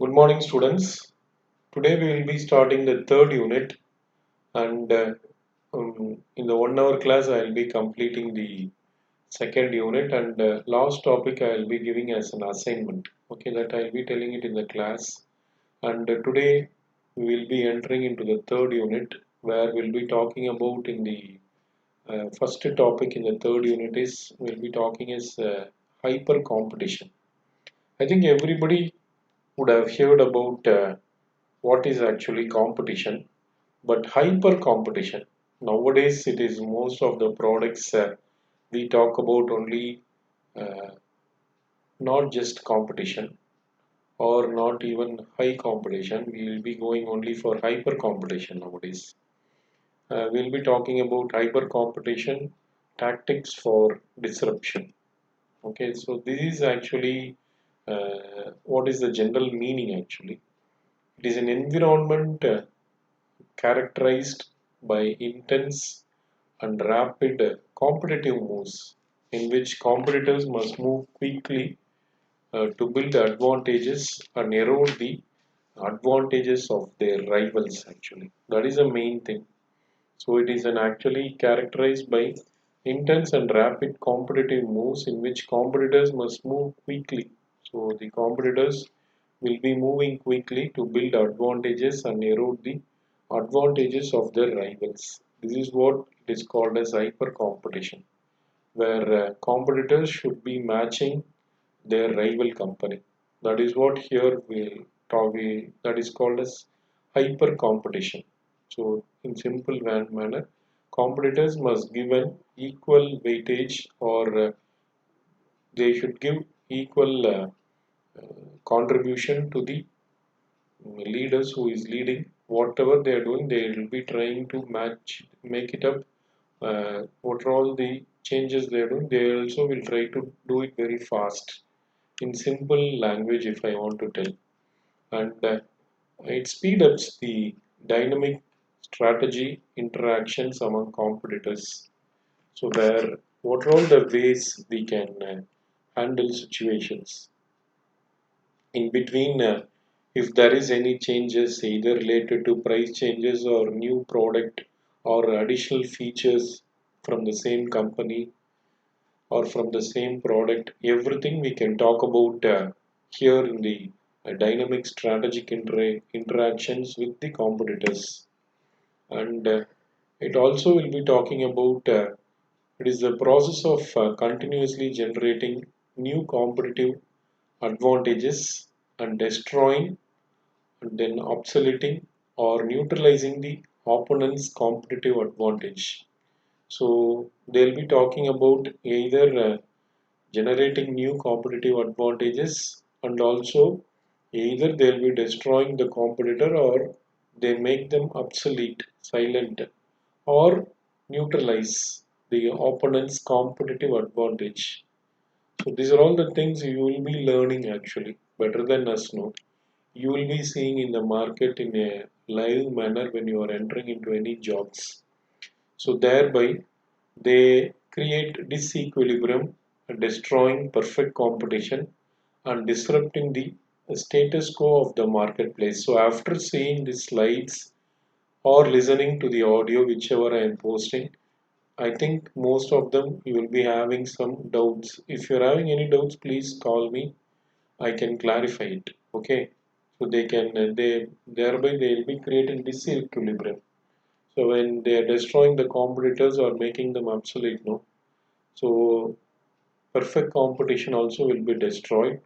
Good morning, students. Today we will be starting the third unit, and in the 1 hour class, I will be completing the second unit, and last topic I will be giving as an assignment. Okay, that I will be telling it in the class. And today we will be entering into the third unit, where we'll be talking about in the first topic in the third unit is we'll be talking is hyper competition. I think everybody would have heard about what is actually competition, but hyper competition. Nowadays, it is most of the products we talk about only uh, not just competition or not even high competition. We will be going only for hyper competition nowadays. We'll be talking about hyper competition tactics for disruption. Okay, so this is actually what is the general meaning actually. It is an environment characterized by intense and rapid competitive moves in which competitors must move quickly to build advantages and erode the advantages of their rivals actually. That is the main thing. So it is an actually characterized by intense and rapid competitive moves in which competitors must move quickly. So the competitors will be moving quickly to build advantages and erode the advantages of their rivals. This is what it is called as hyper competition, where competitors should be matching their rival company. That is what here we talk. That is called as hyper competition. So, in simple manner, competitors must give an equal weightage, or they should give equal contribution to the leaders who is leading. Whatever they are doing, they will be trying to match, make it up. What are all the changes they are doing, they also will try to do it very fast in simple language, if I want to tell. And it speed ups the dynamic strategy interactions among competitors. So where what are all the ways we can handle situations in between, if there is any changes either related to price changes or new product or additional features from the same company or from the same product, everything we can talk about here in the dynamic strategic interactions with the competitors. And it also will be talking about it is the process of continuously generating new competitive advantages and destroying and then obsoleting or neutralizing the opponent's competitive advantage. So they'll be talking about either generating new competitive advantages, and also either they'll be destroying the competitor or they make them obsolete, silent, or neutralize the opponent's competitive advantage. So these are all the things you will be learning actually better than us, no? You will be seeing in the market in a live manner when you are entering into any jobs. So thereby they create disequilibrium, destroying perfect competition and disrupting the status quo of the marketplace. So after seeing the slides or listening to the audio, whichever I am posting, I think most of them you will be having some doubts. If you're having any doubts, please call me. I can clarify it. Okay. So they can they thereby they will be creating disequilibrium. So when they are destroying the competitors or making them obsolete, no. So perfect competition also will be destroyed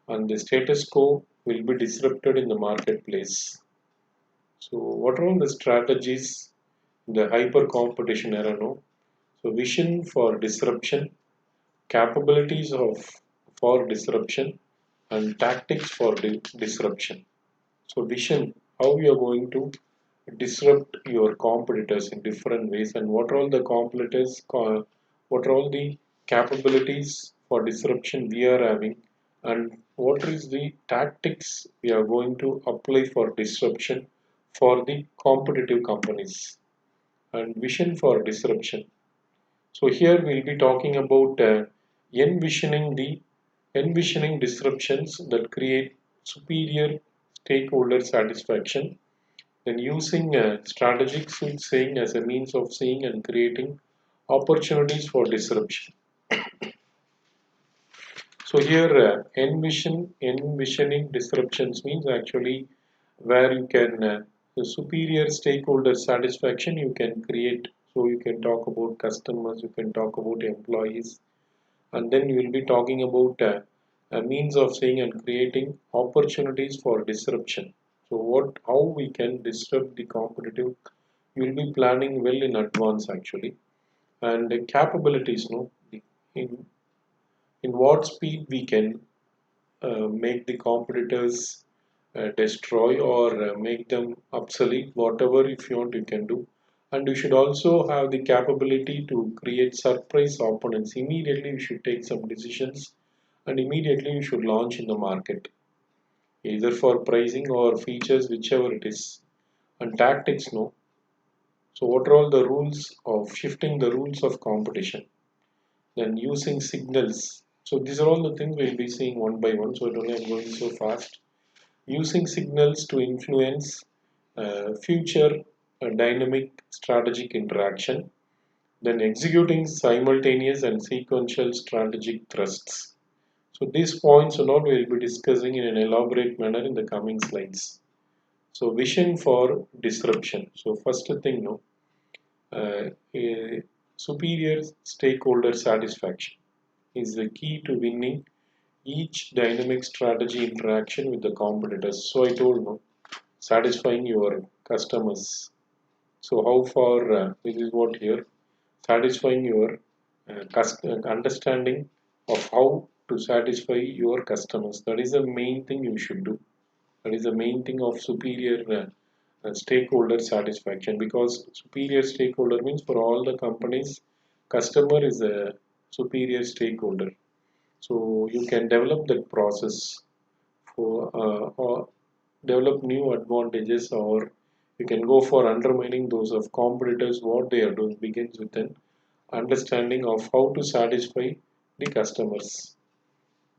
and the status quo will be disrupted in the marketplace. So what are all the strategies in the hyper competition era? No? So vision for disruption, capabilities of for disruption, and tactics for disruption. So vision, how you are going to disrupt your competitors in different ways, and what are all the competitors, what are all the capabilities for disruption we are having, and what is the tactics we are going to apply for disruption for the competitive companies, and vision for disruption. So here we'll be talking about envisioning the envisioning disruptions that create superior stakeholder satisfaction. Then using strategic soothsaying as a means of seeing and creating opportunities for disruption. So here, envisioning disruptions means actually where you can the superior stakeholder satisfaction you can create. So you can talk about customers, you can talk about employees, and then you will be talking about a means of saying and creating opportunities for disruption. So how we can disrupt the competitive, you will be planning well in advance actually, and the capabilities, no, in in what speed we can make the competitors destroy or make them obsolete, whatever if you want you can do. And you should also have the capability to create surprise opponents. Immediately you should take some decisions and immediately you should launch in the market, either for pricing or features, whichever it is. And tactics, no. So what are all the rules of shifting the rules of competition? Then using signals. So these are all the things we'll be seeing one by one. So I don't know I'm going so fast. Using signals to influence future dynamic strategic interaction, then executing simultaneous and sequential strategic thrusts. So these points are not we'll be discussing in an elaborate manner in the coming slides. So vision for disruption. So first thing, no, superior stakeholder satisfaction is the key to winning each dynamic strategy interaction with the competitors. So I told, no, satisfying your customers. So how far this is what here, satisfying your understanding of how to satisfy your customers. That is the main thing you should do. That is the main thing of superior stakeholder satisfaction, because superior stakeholder means for all the companies, customer is a superior stakeholder. So you can develop that process for or develop new advantages, or you can go for undermining those of competitors. What they are doing begins with an understanding of how to satisfy the customers.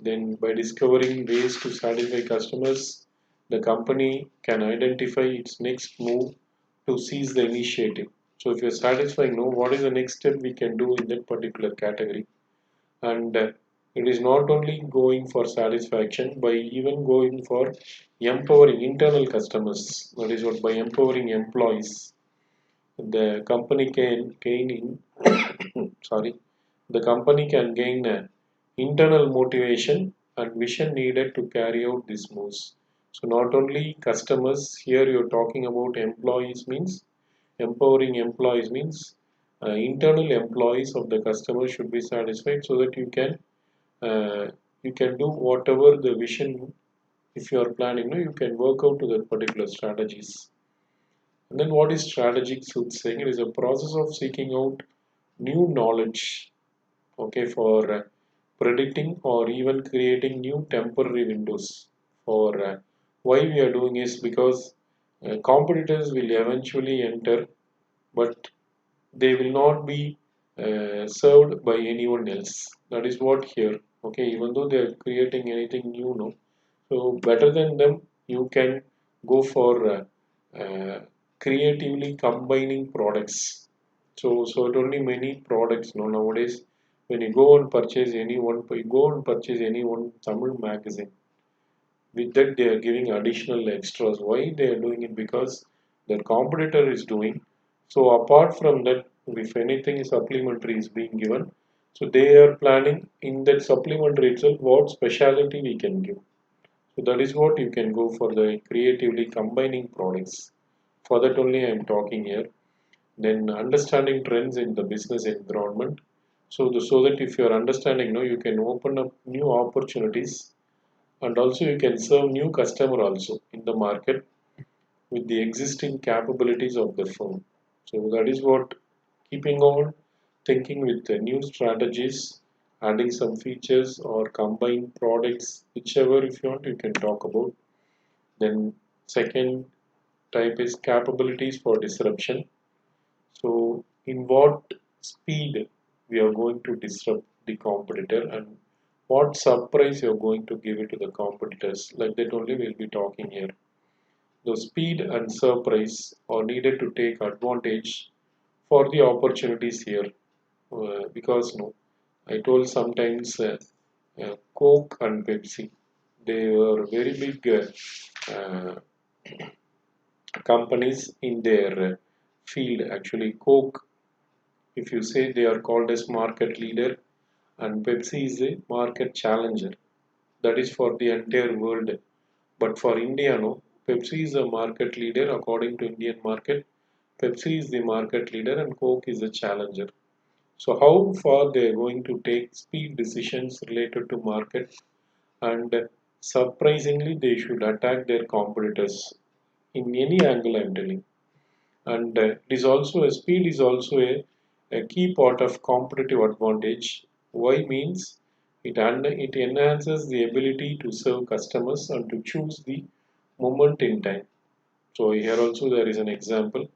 Then by discovering ways to satisfy customers, the company can identify its next move to seize the initiative. So if you're satisfying, no, what is the next step we can do in that particular category? And it is not only going for satisfaction, by even going for empowering internal customers. That is what, by empowering employees, the company can gain in sorry, the company can gain internal motivation and vision needed to carry out these moves. So not only customers, here you're talking about employees, means empowering employees means internal employees of the customer should be satisfied, so that uh, you can do whatever the vision. If you are planning, no, you can work out to that particular strategies. And then what is strategic soothsaying? It is a process of seeking out new knowledge, okay, for predicting or even creating new temporary windows. For why we are doing is because competitors will eventually enter, but they will not be served by anyone else. That is what here. Okay, even though they are creating anything new, no. So better than them, you can go for creatively combining products. So it only many products. No, nowadays when you go and purchase any one, you go and purchase any one Tamil magazine, with that they are giving additional extras. Why they are doing it? Because their competitor is doing. So apart from that, if anything supplementary is being given, so they are planning in that supplementary itself what speciality we can give. So that is what you can go for, the creatively combining products. For that only I am talking here. Then understanding trends in the business environment. So that if you are understanding, no, you can open up new opportunities, and also you can serve new customer also in the market with the existing capabilities of the firm. So that is what, keeping on thinking with the new strategies, adding some features or combine products, whichever if you want you can talk about. Then second type is capabilities for disruption. So in what speed we are going to disrupt the competitor, and what surprise you're going to give it to the competitors. Like that only we'll be talking here. The speed and surprise are needed to take advantage for the opportunities here. Because no, I told sometimes Coke and Pepsi, they were very big companies in their field. Actually, Coke, if you say, they are called as market leader, and Pepsi is a market challenger. That is for the entire world. But for India, no, Pepsi is a market leader according to Indian market. Pepsi is the market leader and Coke is a challenger. So how far they are going to take speed decisions related to market, and surprisingly they should attack their competitors in any angle, I'm telling. And it is also a speed is also a key part of competitive advantage. Why means it enhances the ability to serve customers and to choose the moment in time. So here also there is an example,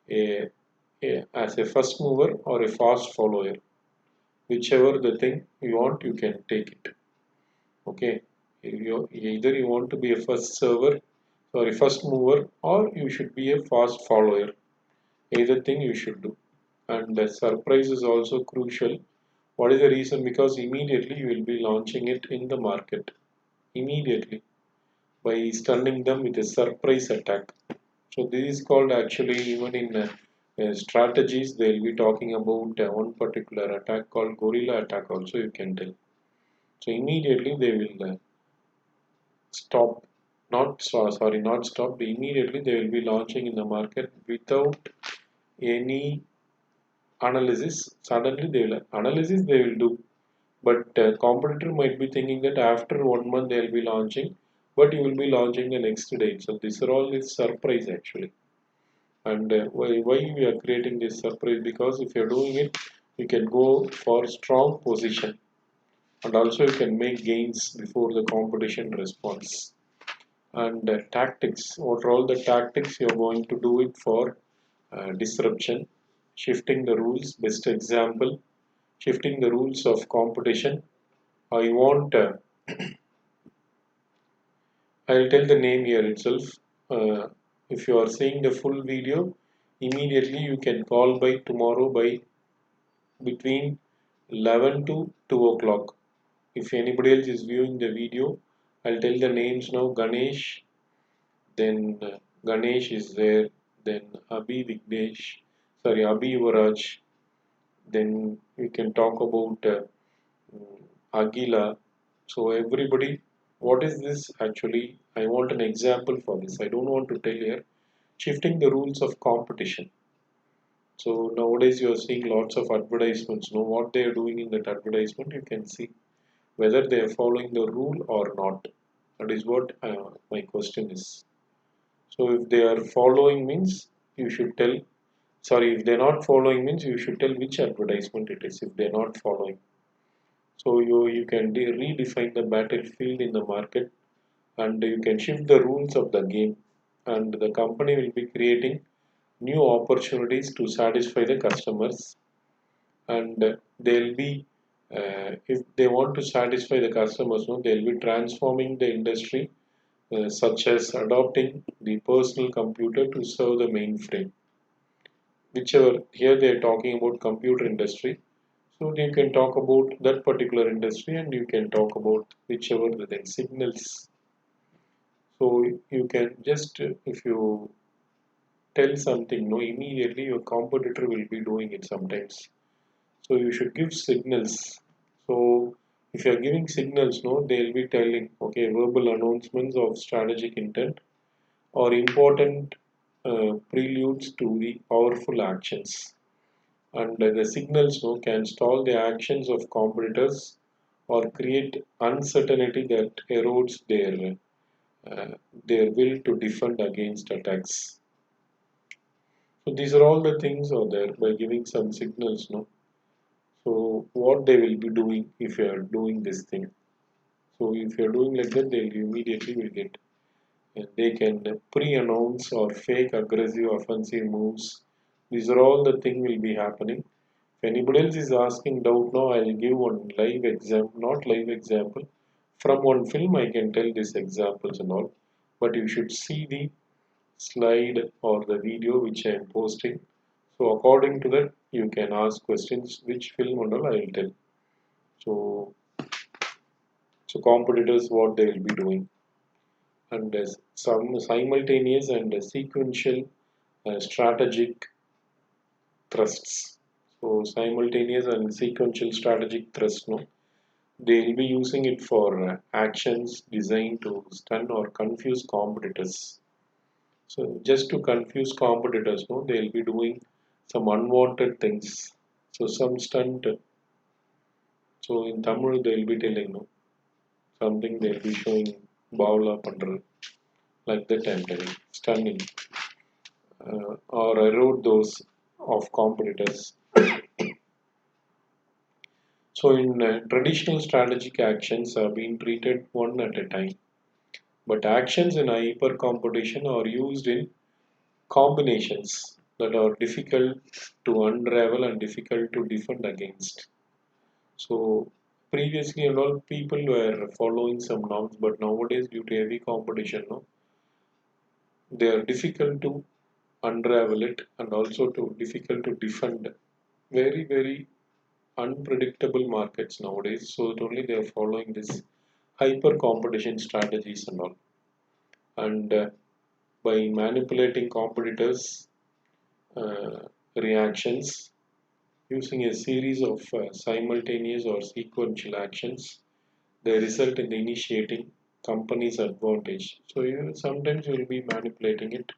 a, as a first mover or a fast follower, whichever the thing you want, you can take it. Okay, either you want to be a first server, sorry, first mover, or you should be a fast follower. Either thing you should do. And the surprise is also crucial. What is the reason? Because immediately you will be launching it in the market. Immediately, by stunning them with a surprise attack. So this is called, actually, even in strategies, they will be talking about one particular attack called gorilla attack also, you can tell. So immediately they will stop, not sorry, not stop, immediately they will be launching in the market without any analysis. Suddenly they will analysis, they will do, but competitor might be thinking that after 1 month they will be launching, but you will be launching the next day. So these are all is surprise actually. And why we are creating this surprise? Because if you're doing it, you can go for strong position, and also you can make gains before the competition response. And tactics, what are all the tactics you're going to do it for? Disruption, shifting the rules. Best example, shifting the rules of competition. I want, I'll tell the name here itself. If you are seeing the full video, immediately you can call by tomorrow by between 11 to 2 o'clock. If anybody else is viewing the video, I'll tell the names now. Ganesh, then Ganesh is there, then Abhi Vignesh, sorry, Abhi Yuvaraj, then we can talk about Agila. So everybody, what is this actually? I want an example for this. I don't want to tell here. Shifting the rules of competition. So nowadays you are seeing lots of advertisements. Know what they are doing in that advertisement. You can see whether they are following the rule or not. That is what my question is. So if they are following means you should tell. Sorry, if they're not following means you should tell which advertisement it is. If they're not following, so you can redefine the battlefield in the market, and you can shift the rules of the game, and the company will be creating new opportunities to satisfy the customers. And they'll be if they want to satisfy the customers, no, they'll be transforming the industry, such as adopting the personal computer to serve the mainframe. Whichever, here they are talking about computer industry, so you can talk about that particular industry, and you can talk about whichever the thing, signals. So you can just, if you tell something, no, immediately your competitor will be doing it sometimes. So you should give signals. So if you are giving signals, no, they'll be telling, okay, verbal announcements of strategic intent or important preludes to the powerful actions. And the signals, no, can stall the actions of competitors or create uncertainty that erodes their will to defend against attacks. So these are all the things are there by giving some signals, no. So what they will be doing if you are doing this thing. So if you are doing like that, they immediately will get. And they can pre-announce or fake aggressive offensive moves. These are all the thing will be happening. If anybody else is asking doubt now, I'll give one live example, not live example. From one film, I can tell these examples and all. But you should see the slide or the video which I am posting. So according to that, you can ask questions which film and all I will tell. So, so competitors what they will be doing, and some simultaneous and sequential strategic thrusts. So simultaneous and sequential strategic thrust, no, they will be using it for actions designed to stun or confuse competitors. So just to confuse competitors, no, they'll be doing some unwanted things. So some stunt. So in Tamil they'll be telling, no, something they'll be showing bawla pandra, like that I'm telling, stunning, or erode those of competitors. So in traditional strategic actions are being treated one at a time, but actions in hyper competition are used in combinations that are difficult to unravel and difficult to defend against. So previously and all people were following some norms, but nowadays due to heavy competition, no, they are difficult to unravel it and also to difficult to defend. Very unpredictable markets nowadays. So that only they are following this hyper competition strategies and all. And by manipulating competitors' reactions using a series of simultaneous or sequential actions, they result in initiating company's advantage. So you sometimes you will be manipulating it,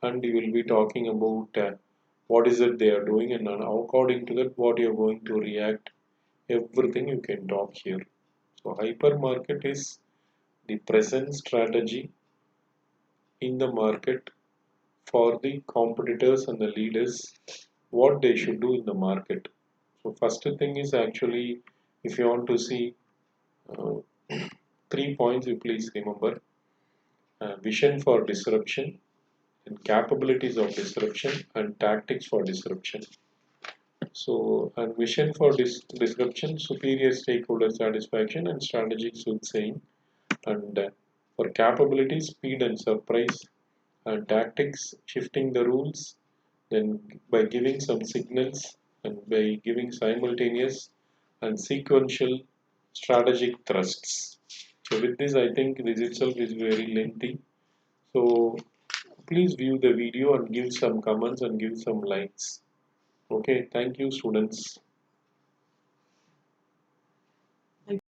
and you will be talking about what is it they are doing, and according to that, what you are going to react. Everything you can talk here. So hypermarket is the present strategy in the market for the competitors and the leaders what they should do in the market. So first thing is actually if you want to see uh, 3 points you please remember vision for disruption and capabilities of disruption and tactics for disruption. So and vision for disruption, superior stakeholder satisfaction and strategic soothsaying, and for capability, speed and surprise, and tactics, shifting the rules, then by giving some signals and by giving simultaneous and sequential strategic thrusts. So with this, I think this itself is very lengthy. So please view the video and give some comments and give some likes. Okay, thank you students.